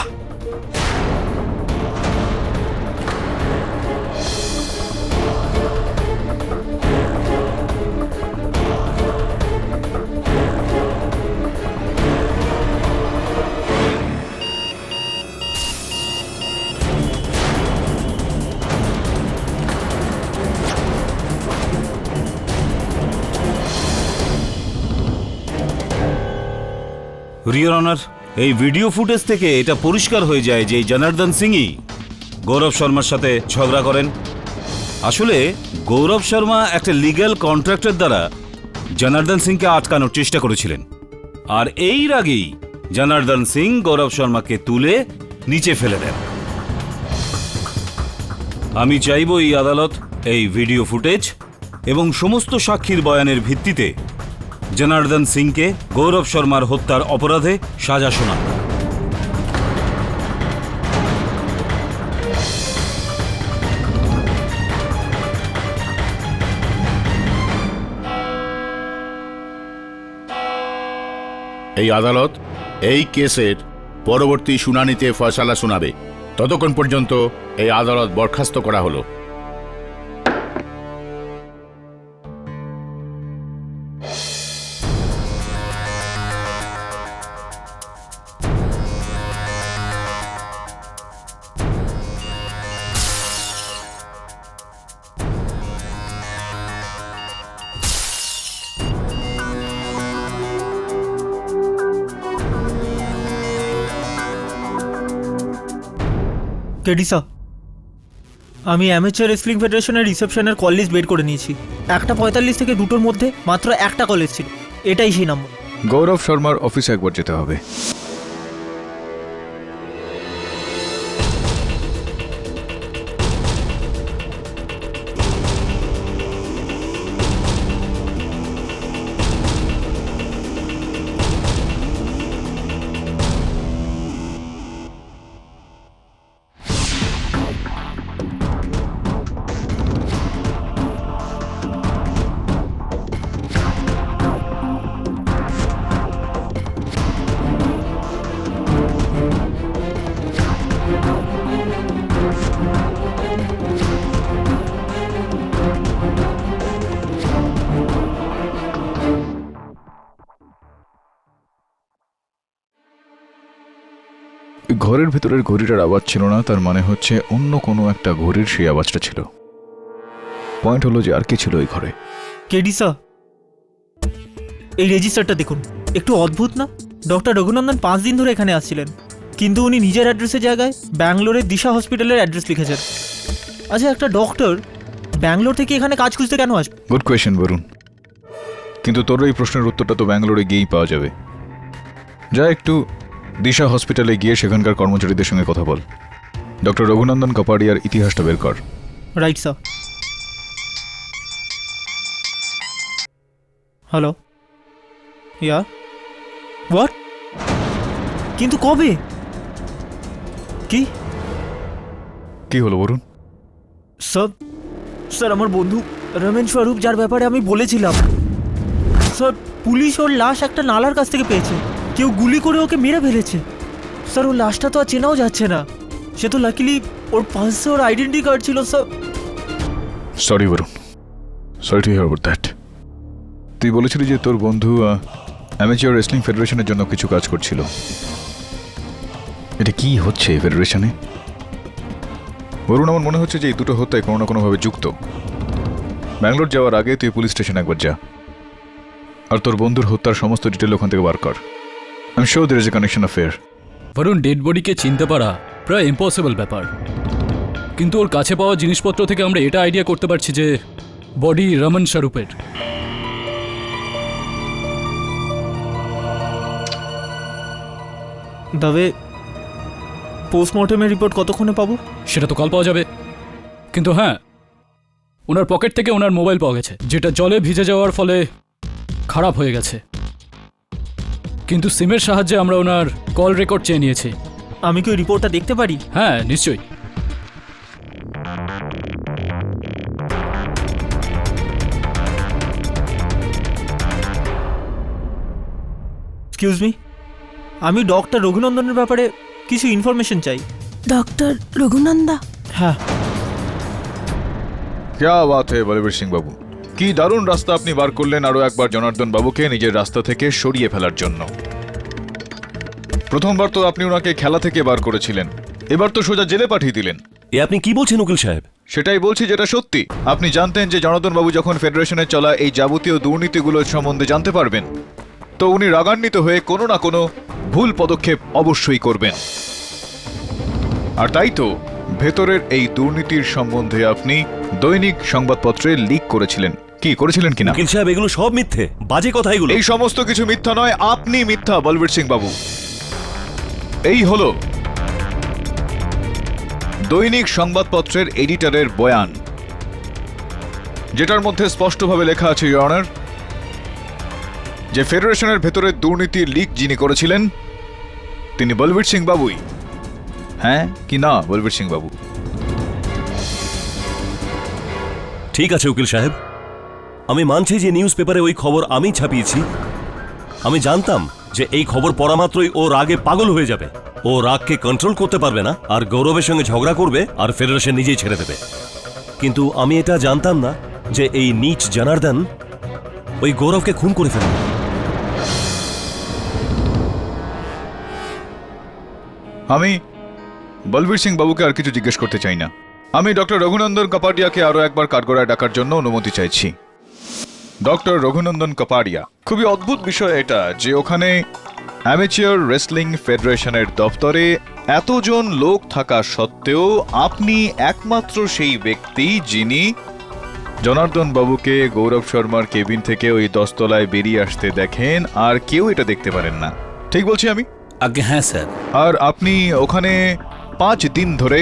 ইওর অনার, এই ভিডিও ফুটেজ থেকে এটা পরিষ্কার হয়ে যায় যে জনার্দন সিংই গৌরব শর্মার সাথে ঝগড়া করেন। আসলে গৌরব শর্মা একটা লিগ্যাল কন্ট্রাক্টের দ্বারা জনার্দন সিংকে আটকানোর চেষ্টা করেছিলেন, আর এই রাগেই জনার্দন সিং গৌরব শর্মাকে তুলে নিচে ফেলে দেন। আমি চাইব এই আদালত এই ভিডিও ফুটেজ এবং সমস্ত সাক্ষীর বয়ানের ভিত্তিতে জনার্দন সিংকে গৌরব শর্মার হত্যার অপরাধে সাজা শোনান। এই আদালত এই কেসের পরবর্তী শুনানিতে ফয়সালা শোনাবে। ততক্ষণ পর্যন্ত এই আদালত বরখাস্ত করা হলো। কেডিসা, আমি অ্যামেচার রেসলিং ফেডারেশনের রিসেপশনের কল লিস্ট বের করে নিয়েছি। 1:45 থেকে 2টোর মধ্যে মাত্র একটা কল এসেছিল, এটাই সেই নম্বর। গৌরব শর্মার অফিসে একবার যেতে হবে। ঘরের ভেতরের ঘড়িটার আওয়াজ ছিল না, তার মানে হচ্ছে অন্য কোনো একটা ঘড়ির সেই আওয়াজটা ছিল। পয়েন্ট হলো যে আর কি ছিল ওই ঘরে। কেডি স্যার, এই রেজিস্টারটা দেখুন, একটু অদ্ভুত না? ডক্টর রঘুনন্দন 5 দিন ধরে এখানে আসছিলেন, কিন্তু উনি নিজের অ্যাড্রেসের জায়গায় ব্যাঙ্গালোরের দিশা হসপিটালের অ্যাড্রেস লিখেছেন। আচ্ছা, একটা ডক্টর ব্যাঙ্গালোর থেকে এখানে কাজ খুঁজতে কেন আসবে? গুড কোয়েশ্চেন বরুণ, কিন্তু তোর এই প্রশ্নের উত্তরটা তো ব্যাঙ্গালোরে গিয়েই পাওয়া যাবে। যা একটু দিশা হসপিটালে গিয়ে সেখানকার কর্মচারীদের সঙ্গে কথা বল, ডক্টর রঘুনন্দন কাপাডিয়ার ইতিহাসটা বের কর। Right sir. Hello, yeah, what? কিন্তু কবে? কি কি হলো বরুণ? স্যার, স্যার আমার বন্ধু রমেন স্বরূপ, যার ব্যাপারে আমি বলেছিলাম, স্যার পুলিশ ওর লাশ একটা নালার কাছ থেকে পেয়েছে। কেউ গুলি করে ওকে মেরে ফেলেছে। স্যার ওর লাশটা তো আর চেনাও যাচ্ছে না। সে তো লাকিলি ওর পাশে ওর আইডেন্টি কার্ড ছিল। Sir sorry Varun, sorry to hear about that. তুই বলেছিলি যে তোর বন্ধু অ্যামেচার রেসলিং ফেডারেশনের জন্য কিছু কাজ করছিল। এটা কি হচ্ছে ফেডারেশনে? বরুণ, আমার মনে হচ্ছে যে এই দুটো হত্যায় কোনো না কোনোভাবে যুক্ত। ব্যাঙ্গালোর যাওয়ার আগে তুই পুলিশ স্টেশন একবার যা, আর তোর বন্ধুর হত্যার সমস্ত ডিটেল ওখান থেকে বার কর। I am sure there is a connection affair. Barun, dead বডিকে চিনতে পারা প্রায় ইম্পসিবল ব্যাপার, কিন্তু ওর কাছে পাওয়া জিনিসপত্র থেকে আমরা এটা আইডিয়া করতে পারছি যে বডি রমন স্বরূপের। তবে পোস্টমর্টমের রিপোর্ট কতক্ষণে পাবো? সেটা তো কাল পাওয়া যাবে, কিন্তু হ্যাঁ, ওনার পকেট থেকে ওনার মোবাইল পাওয়া গেছে, যেটা জলে ভিজে যাওয়ার ফলে খারাপ হয়ে গেছে, কিন্তু সিমের সাহায্যে আমরা ওনার কল রেকর্ড চেয়ে নিয়েছি। আমি কি ওই রিপোর্টটা দেখতে পারি? হ্যাঁ, নিশ্চয়ই। এক্সকিউজ মি, আমি ডক্টর রঘুনন্দনের ব্যাপারে কিছু ইনফরমেশন চাই। ডক্টর রঘুনন্দা? হ্যাঁ। ক্যা বাত হে বলবীর সিং বাবু, কি দারুণ রাস্তা আপনি বার করলেন আরো একবার জনার্দন বাবুকে নিজের রাস্তা থেকে সরিয়ে ফেলার জন্য। প্রথমবার তো আপনি ওনাকে খেলা থেকে বার করেছিলেন, এবার তো সোজা জেলে পাঠিয়ে দিলেন। এ আপনি কি বলছেন উকিল সাহেব? সেটাই বলছি যেটা সত্যি। আপনি জানতেন যে জনার্দন বাবু যখন ফেডারেশনে চলা এই যাবতীয় দুর্নীতিগুলোর সম্বন্ধে জানতে পারবেন, তো উনি রাগান্বিত হয়ে কোনো না কোনো ভুল পদক্ষেপ অবশ্যই করবেন। আর তাই তো ভেতরের এই দুর্নীতির সম্বন্ধে আপনি দৈনিক সংবাদপত্রে লিক করেছিলেন। কি করেছিলেন কিনা? উকিল সাহেব, এগুলো সব মিথ্যে, বাজে কথা এগুলো। এই সমস্ত কিছু মিথ্যা নয়, আপনি মিথ্যা বলবীর সিং বাবু। এই হলো দৈনিক সংবাদপত্রের এডিটরের বয়ান, যেটার মধ্যে স্পষ্টভাবে লেখা আছে ইওর অনার, যে ফেডারেশনের ভেতরে দুর্নীতির লিক যিনি করেছিলেন তিনি বলবীর সিং বাবুই। হ্যাঁ কি না বলবীর সিং বাবু? ঠিক আছে উকিল সাহেব, আমি মানছি যে নিউজ পেপারে ওই খবর আমি ছাপিয়েছি। আমি জানতাম যে এই খবর পড়া মাত্রই ও রাগে পাগল হয়ে যাবে, ও রাগকে কন্ট্রোল করতে পারবে না আর গৌরবের সঙ্গে ঝগড়া করবে আর ফেডারেশন নিজেই ছেড়ে দেবে। কিন্তু আমি এটা জানতাম না যে এই নীচ জনার্দন ওই গৌরবকে খুন করে ফেলবে। আমি বলবীর সিং বাবুকে আর কিছু জিজ্ঞেস করতে চাই না। আমি ডক্টর রঘুনন্দন কাপাডিয়াকে আরো একবার কাঠগড়ায় ডাকার জন্য অনুমতি চাইছি। ডক্টর রঘুনন্দন কাপাডিয়া, খুবই অদ্ভুত বিষয় এটা যে ওখানে অ্যামেচার রেসলিং ফেডারেশনের দপ্তরে এতজন লোক থাকা সত্ত্বেও আপনি একমাত্র সেই ব্যক্তি যিনি জনার্দন বাবুকে গৌরব শর্মার কেবিন থেকে ওই 10 তলায় বেরিয়ে আসতে দেখেন, আর কেউ এটা দেখতে পারেন না। ঠিক বলছি আমি? আগে হ্যাঁ স্যার। আর আপনি ওখানে 5 দিন ধরে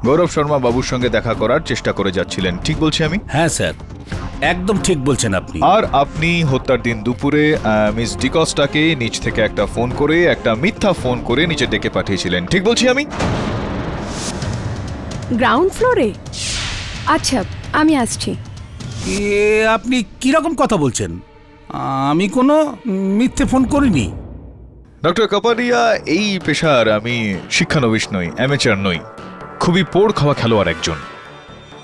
গৌরব শর্মা বাবুর সঙ্গে দেখা করার চেষ্টা করে যাচ্ছিলেন, ঠিক বলছি আমি? হ্যাঁ স্যার, একদম ঠিক বলছেন আপনি। আর আপনি হত্যার দিন দুপুরে মিস ডিকস্টাকে নিচ থেকে একটা ফোন করে, একটা মিথ্যা ফোন করে নিচে ডেকে পাঠিয়েছিলেন, ঠিক বলছি আমি? গ্রাউন্ড ফ্লোরে? আচ্ছা, আমি আসছি। আপনি কিরকম কথা বলছেন? আমি কোনো মিথ্যে ফোন করিনি। ডক্টর কাপাডিয়া, এই পেশার আমি শিক্ষানবিশ নই, অ্যামেচার নই, খুবই পোড় খাওয়া খেলোয়াড় একজন।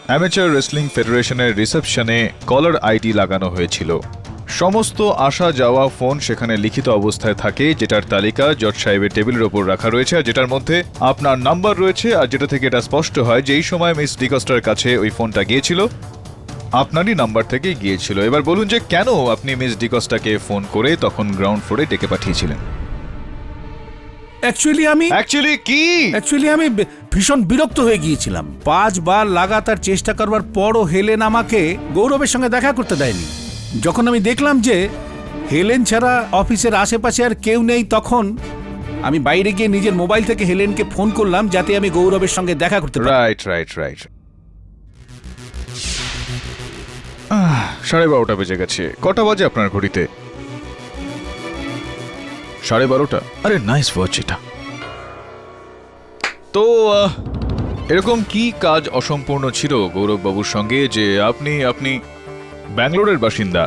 অ্যামেচার রেসলিং ফেডারেশনের রিসেপশনে কলার আইডি লাগানো হয়েছিল, সমস্ত আসা যাওয়া ফোন সেখানে লিখিত অবস্থায় থাকে, যেটার তালিকা জজ সাহেবের টেবিলের ওপর রাখা রয়েছে, আর যেটার মধ্যে আপনার নাম্বার রয়েছে, আর যেটা থেকে এটা স্পষ্ট হয় যে এই সময় মিস ডিকস্টার কাছে ওই ফোনটা গিয়েছিল আপনারই নাম্বার থেকে গিয়েছিল। এবার বলুন যে কেন আপনি মিস ডিকস্টাকে ফোন করে তখন গ্রাউন্ড ফ্লোরে ডেকে পাঠিয়েছিলেন? অ্যাকচুয়ালি আমি ভীষণ বিরক্ত হয়ে গিয়েছিলাম। 5 বার লাগাতার চেষ্টা করবার পরও হেলেন আমাকে গৌরবের সঙ্গে দেখা করতে দেয়নি। যখন আমি দেখলাম যে হেলেন ছাড়া অফিসের আশেপাশে আর কেউ নেই, তখন আমি বাইরে গিয়ে নিজের মোবাইল থেকে হেলেনকে ফোন করলাম যাতে আমি গৌরবের সঙ্গে দেখা করতে পারি। রাইট। 12:30 বেজে গেছে। কটা বাজে আপনার ঘড়িতে? 12:30। আরে নাইস ওয়াচ এটা। তো এরকম কি কাজ অসম্পূর্ণ ছিল গৌরব বাবুর সঙ্গে যে আপনি ব্যাঙ্গালোরের বাসিন্দা,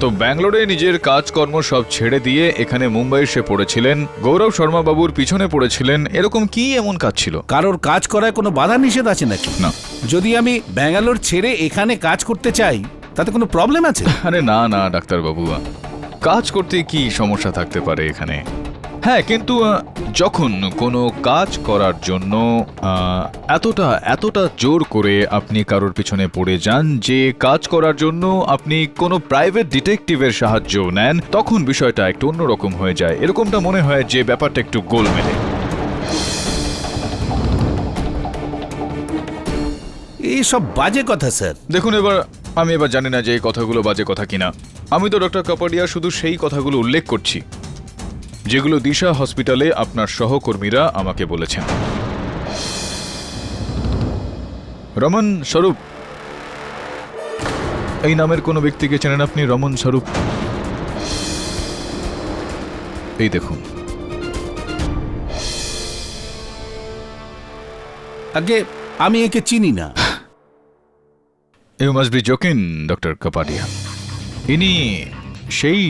তো ব্যাঙ্গালোরে নিজের কাজকর্ম সব ছেড়ে দিয়ে এখানে মুম্বাই এসে পড়েছিলেন, গৌরব শর্মা বাবুর পিছনে পড়েছিলেন, এরকম কি এমন কাজ ছিল? কারোর কাজ করায় কোনো বাধা নিষেধ আছে নাকি? না। যদি আমি ব্যাঙ্গালোর ছেড়ে এখানে কাজ করতে চাই তাতে কোনো প্রবলেম আছে? আরে না ডাক্তার বাবু, কাজ করতে কি সমস্যা থাকতে পারে এখানে? হ্যাঁ, কিন্তু যখন কোনো কাজ করার জন্য এতটা জোর করে আপনি কারোর পিছনে পড়ে যান যে কাজ করার জন্য আপনি কোনো প্রাইভেট ডিটেকটিভের সাহায্য নেন, তখন বিষয়টা একটু অন্যরকম হয়ে যায়। এরকমটা মনে হয় যে ব্যাপারটা একটু গোলমেলে। এইসব বাজে কথা স্যার। দেখুন, আমি এবার জানি না যে এই কথাগুলো বাজে কথা কিনা। আমি তো ডক্টর কাপাডিয়া শুধু সেই কথাগুলো উল্লেখ করছি যেগুলো দিশা হসপিটালে আপনার সহকর্মীরা আমাকে বলেছেন। রমন স্বরূপ এই নামের কোনো ব্যক্তিকে চেনেন আপনি? রমন স্বরূপ, এই দেখুন। আগে আমি একে চিনি না। You must be joking doctor Kapadia. ইনি সেই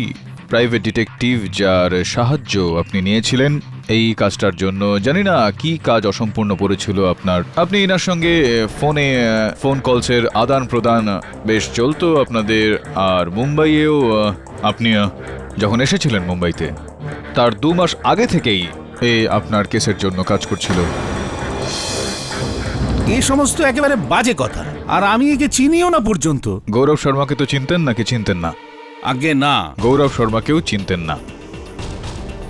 প্রাইভেট ডিটেকটিভ যার সাহায্য আপনি নিয়েছিলেন এই কাজটার জন্য। জানি না কি কাজ অসম্পূর্ণ পড়েছিল আপনার। আপনি এনার সঙ্গে ফোন কলসের আদান প্রদান বেশ চলতো আপনাদের, আর মুম্বাইয়েও আপনি যখন এসেছিলেন মুম্বাইতে তার 2 মাস আগে থেকেই আপনার কেসের জন্য কাজ করছিল। এই সমস্ত একেবারে বাজে কথা, আর আমি একে চিনিও না পর্যন্ত। গৌরব শর্মাকে তো চিনতেন নাকি চিনতেন না? আগে না, গৌরব শর্মাকেও চিনতেন না।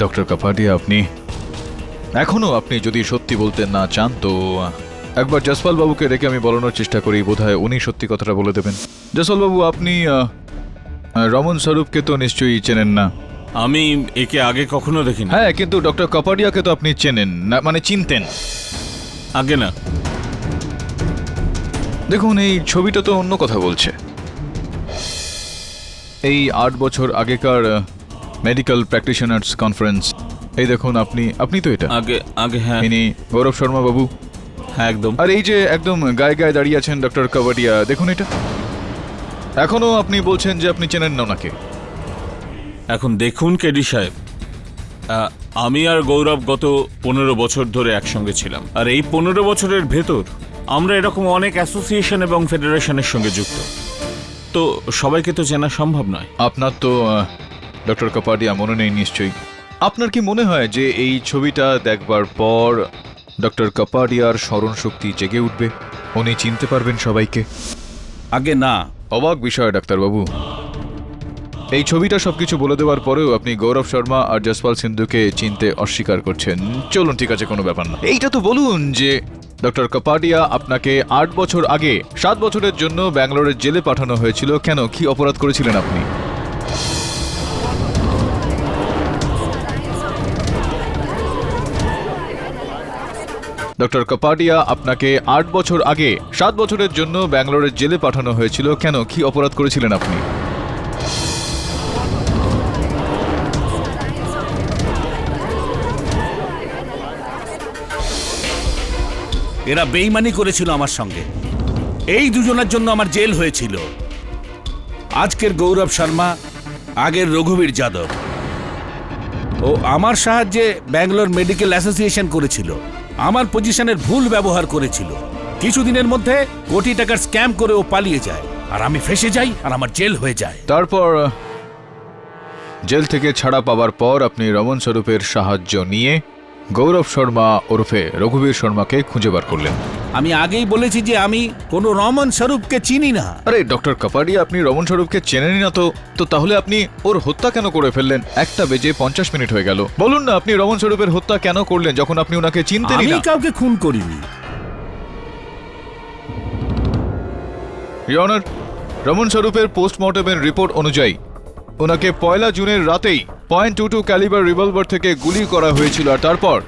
ডক্টর কাপাডিয়া, এখনো আপনি যদি সত্যি বলতে না চান তো একবার জসপাল বাবুকে রেখে আমি বলানোর চেষ্টা করি, বোধহয় উনি সত্যি কথাটা বলে দেবেন। জসপাল বাবু, আপনি রমন স্বরূপকে তো নিশ্চয়ই চেনেন না? আমি একে আগে কখনো দেখিনি। হ্যাঁ, কিন্তু ডক্টর কাপাডিয়াকে তো আপনি চেনেন না, মানে চিনতেন? আগে না। দেখুন, এই ছবিটা তো অন্য কথা বলছে। এই 8 বছর আগেকার মেডিকেল প্র্যাকটিশনার্স কনফারেন্স, এই দেখুন আপনি তো এটা আগে হ্যাঁ, ইনি গৌরব শর্মা বাবু। হ্যাঁ একদম। আর এই যে একদম গায়ে দাঁড়িয়ে আছেন ডক্টর কাপাডিয়া, দেখুন এটা। এখনো আপনি বলছেন যে আপনি চেনেন না ওনাকে। এখন দেখুন কেডি সাহেব, আমি আর গৌরব গত 15 বছর ধরে একসঙ্গে ছিলাম, আর এই 15 বছরের ভেতর আমরা এরকম অনেক অ্যাসোসিয়েশন এবং ফেডারেশনের সঙ্গে যুক্ত, তো সবাইকে তো চেনা সম্ভব নয়। আপনার তো ডক্টর কাপাডিয়া মনে নেই নিশ্চয়ই। আপনার কি মনে হয় যে এই ছবিটা দেখবার পর ডক্টর কাপাডিয়ার স্মরণ শক্তি জেগে উঠবে, উনি চিনতে পারবেন সবাইকে? আগে না। অবাক বিষয় ডাক্তারবাবু, এই ছবিটা সবকিছু বলে দেওয়ার পরেও আপনি গৌরব শর্মা আর জসপাল সিন্ধুকে চিনতে অস্বীকার করছেন। চলুন, ঠিক আছে, কোনো ব্যাপার না। এইটা তো বলুন যে ডক্টর কাপাডিয়া আপনাকে 8 বছর আগে 7 বছরের জন্য ব্যাঙ্গালোরের জেলে পাঠানো হয়েছিল। কেন, কি অপরাধ করেছিলেন আপনি? ডক্টর কাপাডিয়া আপনাকে 8 বছর আগে 7 বছরের জন্য ব্যাঙ্গালোরের জেলে পাঠানো হয়েছিল। কেন, কি অপরাধ করেছিলেন আপনি? এরা বেইমানি করেছিল আমার সঙ্গে, এই দুজনের জন্য আমার জেল হয়েছিল। আজকের গৌরব শর্মা, আগের রঘুবীর যাদব, ও আমার সাহায্যে ব্যাঙ্গালোর মেডিকেল অ্যাসোসিয়েশন করেছিল, আমার পজিশনের ভুল ব্যবহার করেছিল। কিছুদিনের মধ্যে কোটি টাকার স্ক্যাম করে ও পালিয়ে যায়, আর আমি ফেসে যাই আর আমার জেল হয়ে যায়। তারপর জেল থেকে ছাড়া পাওয়ার পর আপনি রমন স্বরূপের সাহায্য নিয়ে গৌরব শর্মা ওরফে রঘুবীর শর্মাকে খুঁজে বার করলেন। আমি আগেই বলেছি যে আমি কোনো রমন স্বরূপকে চিনি না। আরে ডক্টর কাপাডিয়া, আপনি রমন স্বরূপকে চেনেনই না তো তাহলে আপনি ওর হত্যা কেন করে ফেললেন? 1:50 হয়ে গেল। বলুন না, আপনি রমন স্বরূপের হত্যা কেন করলেন যখন আপনি ওনাকে চিনতেনই আমি না? কাউকে খুন করিনি। ইওর অনার, রমন স্বরূপের পোস্টমর্টমের রিপোর্ট অনুযায়ী ওনাকে 1 জুনের রাতেই .22 ক্যালিবার রিভলভার থেকে গুলি করা হয়েছিল, আর তারপর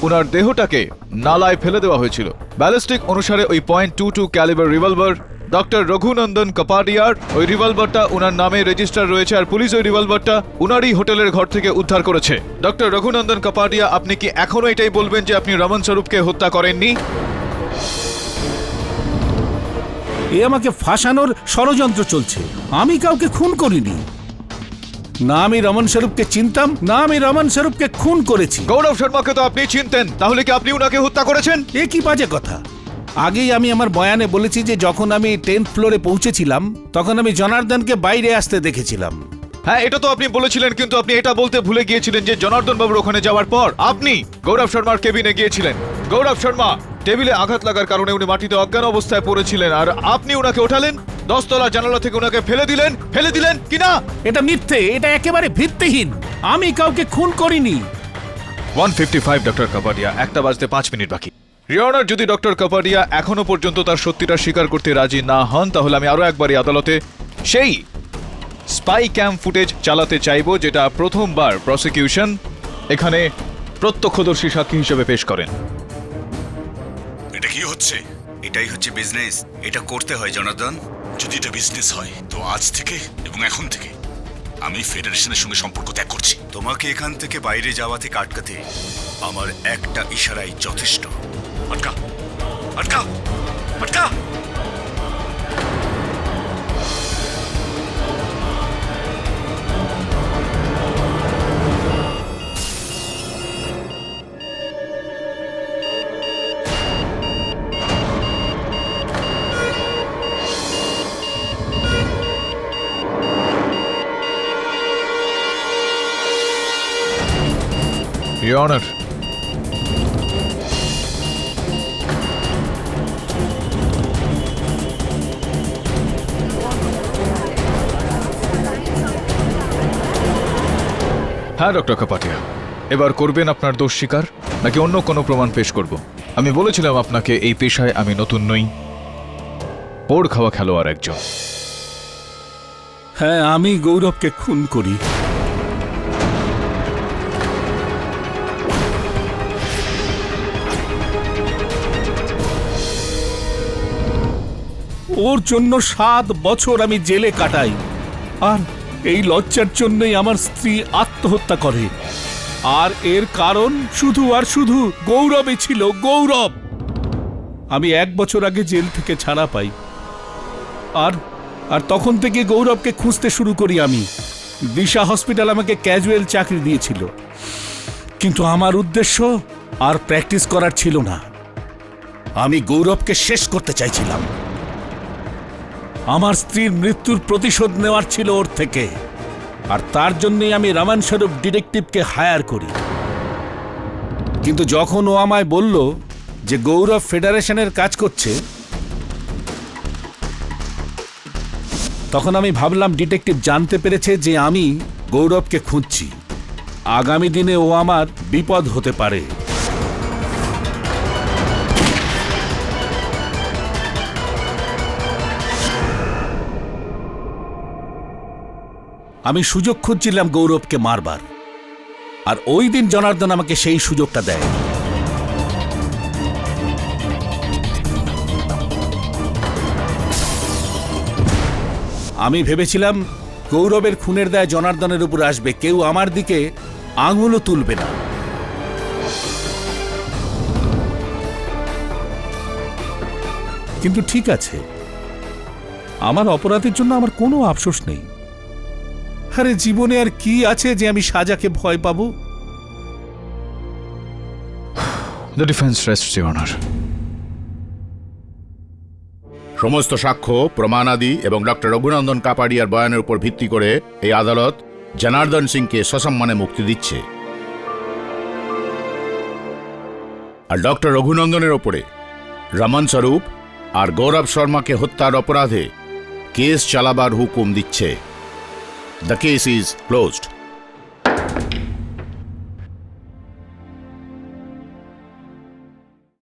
ওনার দেহটাকে নালায় ফেলে দেওয়া হয়েছিল। ব্যালিস্টিক অনুসারে ওই .22 ক্যালিবার রিভলভার ডক্টর রঘুনন্দন কাপাডিয়ার, ওই রিভলভারটা ওনার নামে রেজিস্টার রয়েছে, আর পুলিশ ওই রিভলভারটা ওনারই হোটেলের ঘর থেকে উদ্ধার করেছে। ডক্টর রঘুনন্দন কাপাডিয়া, আপনি কি এখনো এটাই বলবেন যে আপনি রমন স্বরূপকে হত্যা করেননি? এ আমাকে ফাঁসানোর ষড়যন্ত্র চলছে। আমি কাউকে খুন করিনি। না আমি রমন স্বরূপকে চিনতাম, না আমি রমন স্বরূপকে খুন করেছি। গৌরব শর্মাকে তো আপনি চিনতেন, তাহলে কি আপনি ওনাকে হত্যা করেছেন? এ কি বাজে কথা! আগেই আমি আমার বয়ানে বলেছি যে যখন আমি 10th ফ্লোরে পৌঁছেছিলাম তখন আমি জনার্দনকে বাইরে আসতে দেখেছিলাম। হ্যাঁ, এটা তো আপনি বলেছিলেন, কিন্তু আপনি এটা বলতে ভুলে গিয়েছিলেন যে জনার্দন বাবুর ওখানে যাওয়ার পর আপনি গৌরব শর্মার কেবিনে গিয়েছিলেন। গৌরব শর্মা টেবিলে আঘাত লাগার কারণে উনি মাটিতে অজ্ঞান অবস্থায় পড়েছিলেন, আর আপনি ওনাকে ওঠালেন, 10 তলা জানালা থেকে ওনাকে ফেলে দিলেন কিনা? এটা মিথ্যে, এটা একেবারে ভিত্তিহীন। আমি কাউকে খুন করিনি। 1:55 ডক্টর কাপাডিয়া, 1:05 বাকি। রিওনার, যদি ডক্টর কাপাডিয়া এখনো পর্যন্ত তার সত্যিটা স্বীকার করতে রাজি না হন, তাহলে আমি আরো একবারই আদালতে সেই স্পাই ক্যাম ফুটেজ চালাতে চাইবো, যেটা প্রথমবার প্রসিকিউশন এখানে প্রত্যক্ষদর্শী সাক্ষী হিসেবে পেশ করেন। এটা কি হচ্ছে? এটাই হচ্ছে বিজনেস, এটা করতে হয় জনার্দন। যদি এটা বিজনেস হয় তো আজ থেকে এবং এখন থেকে আমি ফেডারেশনের সঙ্গে সম্পর্ক ত্যাগ করছি। তোমাকে এখান থেকে বাইরে যাওয়া থেকে আটকাতে আমার একটা ইশারাই যথেষ্ট। আটকা আটকা আটকা! Your Honor, হ্যাঁ ডক্টর কাপাডিয়া, এবার করবেন আপনার দোষ স্বীকার, নাকি অন্য কোনো প্রমাণ পেশ করব? আমি বলেছিলাম আপনাকে এই পেশায় আমি নতুন নই, পোড় খাওয়া খেলোয়াড় একজন। হ্যাঁ, আমি গৌরবকে খুন করি। ওর জন্য 7 বছর আমি জেলে কাটাই, আর এই লজ্জার জন্যই আমার স্ত্রী আত্মহত্যা করে। আর এর কারণ শুধু আর শুধু গৌরবই ছিল, গৌরব। আমি 1 বছর আগে জেল থেকে ছাড়া পাই, আর তখন থেকে গৌরবকে খুঁজতে শুরু করি আমি। দিশা হসপিটাল আমাকে ক্যাজুয়াল চাকরি দিয়েছিল, কিন্তু আমার উদ্দেশ্য আর প্র্যাকটিস করার ছিল না। আমি গৌরবকে শেষ করতে চাইছিলাম। আমার স্ত্রীর মৃত্যুর প্রতিশোধ নেওয়ার ছিল ওর থেকে, আর তার জন্যই আমি রমন স্বরূপ ডিটেকটিভকে হায়ার করি। কিন্তু যখন ও আমায় বলল যে গৌরব ফেডারেশনের কাজ করছে, তখন আমি ভাবলাম ডিটেকটিভ জানতে পেরেছে যে আমি গৌরবকে খুঁজছি। আগামী দিনে ও আমার বিপদ হতে পারে। আমি সুযোগ খুঁজছিলাম গৌরবকে মারবার, আর ওই দিন জনার্দন আমাকে সেই সুযোগটা দেয়। আমি ভেবেছিলাম গৌরবের খুনের দায় জনার্দনের উপর আসবে, কেউ আমার দিকে আঙুলও তুলবে না। কিন্তু ঠিক আছে, আমার অপরাধের জন্য আমার কোনো আফসোস নেই। আরে জীবনে আর কি আছে যে আমি সাজাকে ভয় পাবো? The defense rests, Your Honor. সমস্ত সাক্ষ্য, প্রমাণাদি এবং ডক্টর রঘুনন্দন কাপাডিয়ার বয়ানের উপর ভিত্তি করে এই আদালত জনার্দন সিংকে সসম্মানে মুক্তি দিচ্ছে, আর ডক্টর রঘুনন্দনের ওপরে রমন স্বরূপ আর গৌরব শর্মাকে হত্যার অপরাধে কেস চালাবার হুকুম দিচ্ছে। The case is closed.